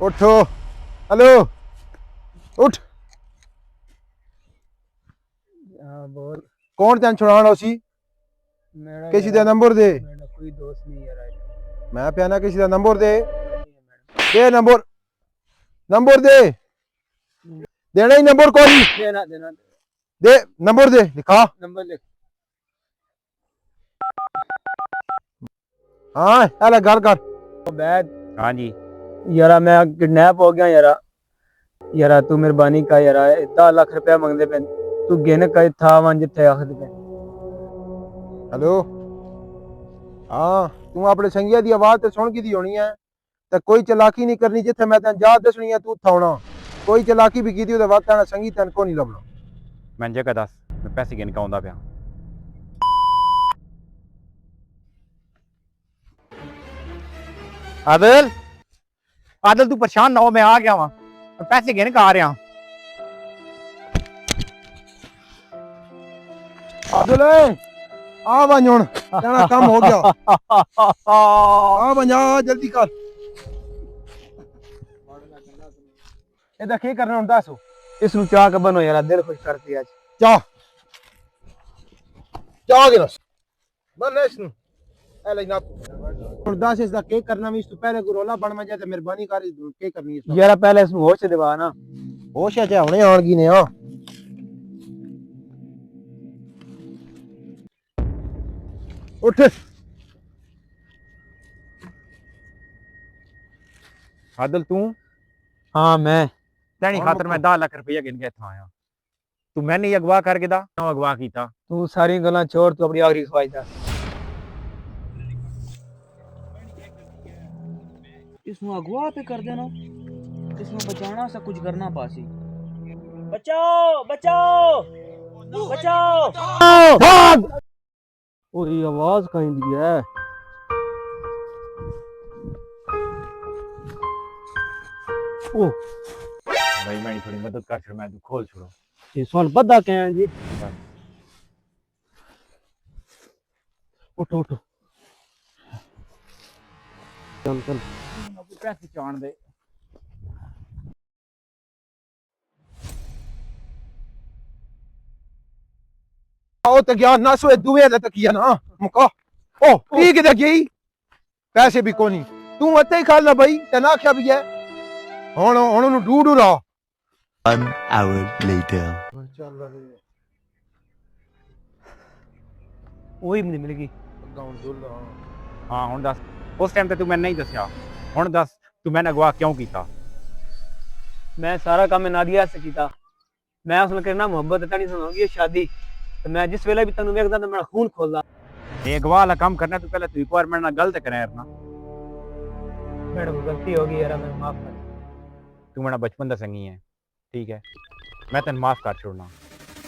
उठो। हेलो उठ। हाँ बोल। कौन तेन छुड़ाना उसी? मेरा किसी यार दा नंबर दे। मेरा कोई दोस्त नहीं यार मैं प्याना किसी दा नंबर दे। नहीं है मैडम। दे नंबर। नंबर दे। देना ही नंबर कौन? देना देना दे नंबर दे लिखा। नंबर लिख। हाँ हेला गल कर। बैद हाँ जी। यारा मैं किडनैप हो गया यारा। यारा तू मेहरबानी का यारा 10 लाख रुपया मंगदे पे तू गिन कई था वन जिथे आखदे पे। हेलो हाँ तू अपने संगिया की आवाज तो सुन की दी होनी है तो कोई चलाकी नहीं करनी जिथे मैं तेन जा दसनी है तू उत्थे आना। कोई चलाकी भी की तो वक्त तेना संगी तेन को नहीं लभना। मैं जगह दस मैं पैसे गिन के आउंदा पिया। आदिल आदिल तू परेशान ना हो, मैं आ गया वहां। मैं पैसे गिन के आ रहा। अब्दुल आ बन हुन तेरा काम हो गया। आ बन जा जल्दी कर। ਇਹਦਾ ਕੀ ਕਰਨਾ ਹੁਣ ਦੱਸ। इस नु चाह के बनो यारा दिल खुश करती आज। ਚਾਹ ਚਾਹ ਗਿਰਸ ਬਨ ਇਸ ਨੂੰ ਇਹ ਲੈ ਨਾ ਹੁਣ ਦੱਸ ਇਸ ਦਾ ਕੀ ਕਰਨਾ ਵੀ ਇਸ ਤੋਂ ਪਹਿਲੇ ਕੋ ਰੋਲਾ ਬਣ ਮੈਂ ਜਾ ਤੇ ਮਿਹਰਬਾਨੀ ਕਰ ਕੀ ਕਰਨੀ ਇਸ यारा पहले इस नु होश दिवा ना। ਹੋਸ਼ ਚ ਹੁਣੇ ਆਣ ਗਈ ਨੇ ਆ ਉੱਠ। आदिल तू हाँ मैं तेनी खातर मैं 10 लाख रुपया गिन के इत्थों आया। तू मैंने ही अगवा करके दा क्यों अगवा कीता? तू सारी गल्लां छोड़ तू अपनी आखिरी ख्वाहिश दस। इसमें अगवा पे कर देना, इसमें बचाना सा कुछ करना पासी। बचाओ बचाओ बचाओ। भाग। ओए आवाज कहीं दी है। ओ भाई मेरी थोड़ी मदद कर छोड़, मैं तू खोल छोड़ो। ये सोन बदा के हैं जी। उठो उठो चल चल। पैसे चाण दे। ਉਹ ਤੇ ਗਿਆ ਨਾ ਸੋਏ ਦੁਵੇ ਦਾ ਤਕੀਆ ਨਾ ਮੁਕਾ ਉਹ ਕੀ ਕਿਤੇ ਗਈ ਪੈਸੇ ਵੀ ਕੋਨੀ ਤੂੰ ਇੱਥੇ ਹੀ ਖਾ ਲੈ ਬਈ ਤੇ ਨਾ ਆਖਿਆ ਵੀ ਹੈ ਹੁਣ ਉਹਨੂੰ ਡੂਡੂ ਰਾ। One hour later. वही मुझे मिल गई। हाँ हुण दस उस टाइम ते तू मैंने नहीं दस्या, हुण दस तू मैंने अगवा क्यों कीता? मैं सारा काम में नादिया से कीता। मैं उसने करना मोहब्बत तनी सुनोगी शादी तो मैं जिस वेले भी तन्नू वेखदा तो मेरा खून खोलदा। ये अगवा वाला काम करना तू पहले तू एक बार मेरे नाल गलत करे यार ना। मैडम गलती होगी यार मैं माफ कर। तू मेरा बचपन दा संगी है, ठीक है? मैं तेन माफ कर छोड़ना।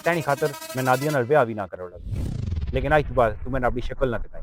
तेनी खातर मैं नादिया नाल ब्याह भी ना करोड़ा, लेकिन आज तू बाद तू मैंने अपनी शक्ल ना दिखाई।